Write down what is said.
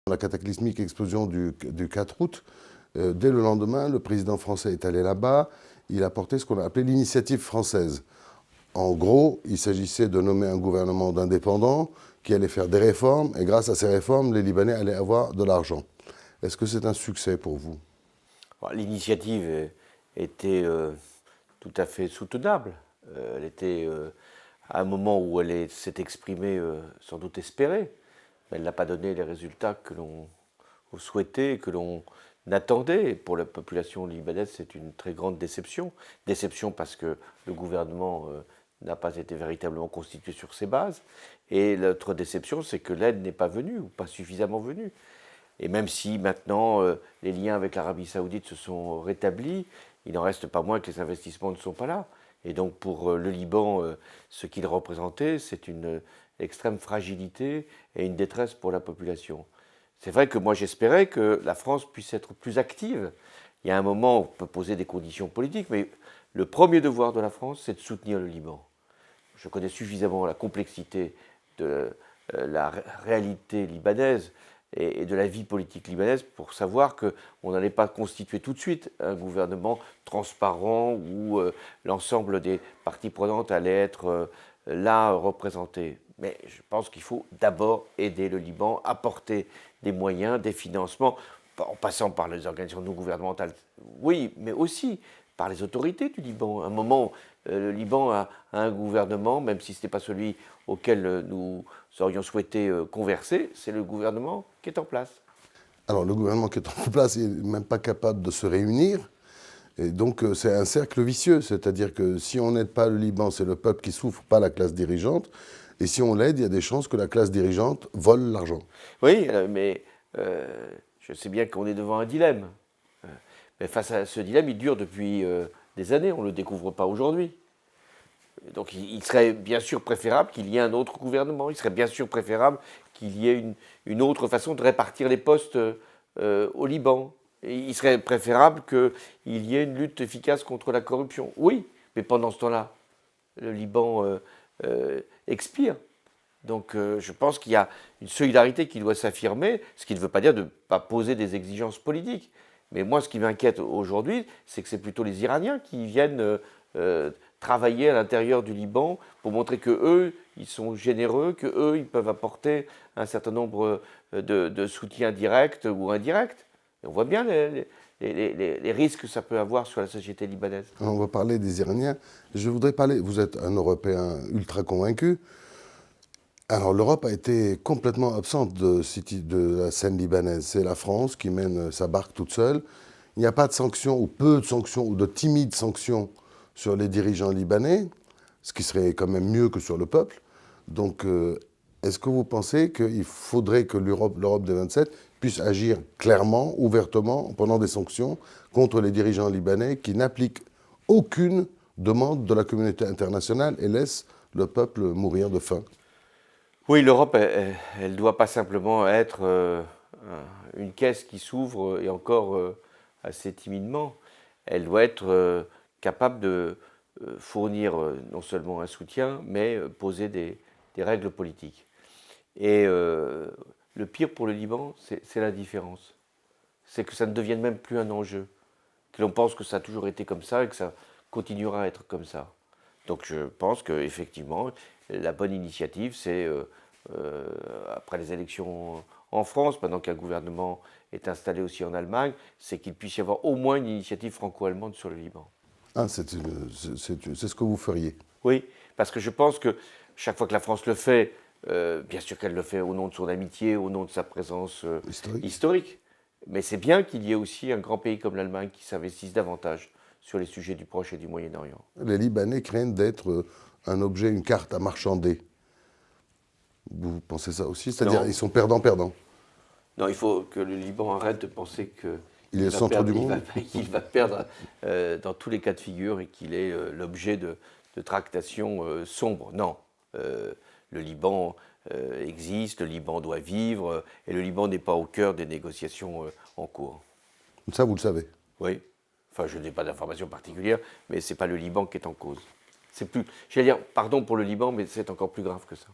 La cataclysmique explosion du 4 août, dès le lendemain, le président français est allé là-bas, il a porté ce qu'on a appelé l'initiative française. En gros, il s'agissait de nommer un gouvernement d'indépendants qui allait faire des réformes, et grâce à ces réformes, les Libanais allaient avoir de l'argent. Est-ce que c'est un succès pour vous? L'initiative était tout à fait soutenable. Elle était à un moment où elle s'est exprimée sans doute espérée, mais elle n'a pas donné les résultats que l'on souhaitait, que l'on attendait. Et pour la population libanaise, c'est une très grande déception. Déception parce que le gouvernement n'a pas été véritablement constitué sur ses bases. Et l'autre déception, c'est que l'aide n'est pas venue, ou pas suffisamment venue. Et même si maintenant les liens avec l'Arabie Saoudite se sont rétablis, il n'en reste pas moins que les investissements ne sont pas là. Et donc pour le Liban, ce qu'il représentait, c'est une extrême fragilité et une détresse pour la population. C'est vrai que moi j'espérais que la France puisse être plus active. Il y a un moment où on peut poser des conditions politiques, mais le premier devoir de la France, c'est de soutenir le Liban. Je connais suffisamment la complexité de la réalité libanaise et de la vie politique libanaise pour savoir qu'on n'allait pas constituer tout de suite un gouvernement transparent où l'ensemble des parties prenantes allaient être là représentées. Mais je pense qu'il faut d'abord aider le Liban, apporter des moyens, des financements, en passant par les organisations non gouvernementales, oui, mais aussi par les autorités du Liban. À un moment, le Liban a un gouvernement, même si ce n'est pas celui auquel nous aurions souhaité converser, c'est le gouvernement qui est en place. Alors le gouvernement qui est en place n'est même pas capable de se réunir. Et donc c'est un cercle vicieux, c'est-à-dire que si on n'aide pas le Liban, c'est le peuple qui souffre, pas la classe dirigeante. Et si on l'aide, il y a des chances que la classe dirigeante vole l'argent. Oui, mais je sais bien qu'on est devant un dilemme. Mais face à ce dilemme, il dure depuis des années, on ne le découvre pas aujourd'hui. Donc il serait bien sûr préférable qu'il y ait un autre gouvernement, il serait bien sûr préférable qu'il y ait une autre façon de répartir les postes au Liban. Et il serait préférable qu'il y ait une lutte efficace contre la corruption. Oui, mais pendant ce temps-là, le Liban expire. Donc je pense qu'il y a une solidarité qui doit s'affirmer, ce qui ne veut pas dire de ne pas poser des exigences politiques. Mais moi, ce qui m'inquiète aujourd'hui, c'est que c'est plutôt les Iraniens qui viennent travailler à l'intérieur du Liban pour montrer que eux, ils sont généreux, que eux, ils peuvent apporter un certain nombre de soutiens directs ou indirects. Et on voit bien les risques que ça peut avoir sur la société libanaise. On va parler des Iraniens. Je voudrais parler, vous êtes un Européen ultra convaincu. Alors l'Europe a été complètement absente de la scène libanaise. C'est la France qui mène sa barque toute seule. Il n'y a pas de sanctions, ou peu de sanctions, ou de timides sanctions sur les dirigeants libanais, ce qui serait quand même mieux que sur le peuple. Donc est-ce que vous pensez qu'il faudrait que l'Europe des 27 puisse agir clairement, ouvertement, en prenant des sanctions contre les dirigeants libanais qui n'appliquent aucune demande de la communauté internationale et laissent le peuple mourir de faim? Oui, l'Europe, elle ne doit pas simplement être une caisse qui s'ouvre, et encore assez timidement. Elle doit être capable de fournir non seulement un soutien, mais poser des règles politiques. Et le pire pour le Liban, c'est l'indifférence. C'est que ça ne devienne même plus un enjeu. Que l'on pense que ça a toujours été comme ça et que ça continuera à être comme ça. Donc je pense qu'effectivement, la bonne initiative, c'est, après les élections en France, maintenant qu'un gouvernement est installé aussi en Allemagne, c'est qu'il puisse y avoir au moins une initiative franco-allemande sur le Liban. Ah, c'est ce que vous feriez. Oui, parce que je pense que chaque fois que la France le fait, bien sûr qu'elle le fait au nom de son amitié, au nom de sa présence historique. Mais c'est bien qu'il y ait aussi un grand pays comme l'Allemagne qui s'investisse davantage sur les sujets du Proche et du Moyen-Orient. Les Libanais craignent d'être un objet, une carte à marchander. Vous pensez ça aussi? C'est-à-dire ils sont perdants-perdants. Non, il faut que le Liban arrête de penser qu'il est le centre du monde. qu'il va perdre dans tous les cas de figure et qu'il est l'objet de tractations sombres. Non, le Liban existe, le Liban doit vivre, et le Liban n'est pas au cœur des négociations en cours. Ça, vous le savez? Oui. Enfin, je n'ai pas d'informations particulières, mais ce n'est pas le Liban qui est en cause. C'est plus, j'allais dire, pardon pour le Liban, mais c'est encore plus grave que ça.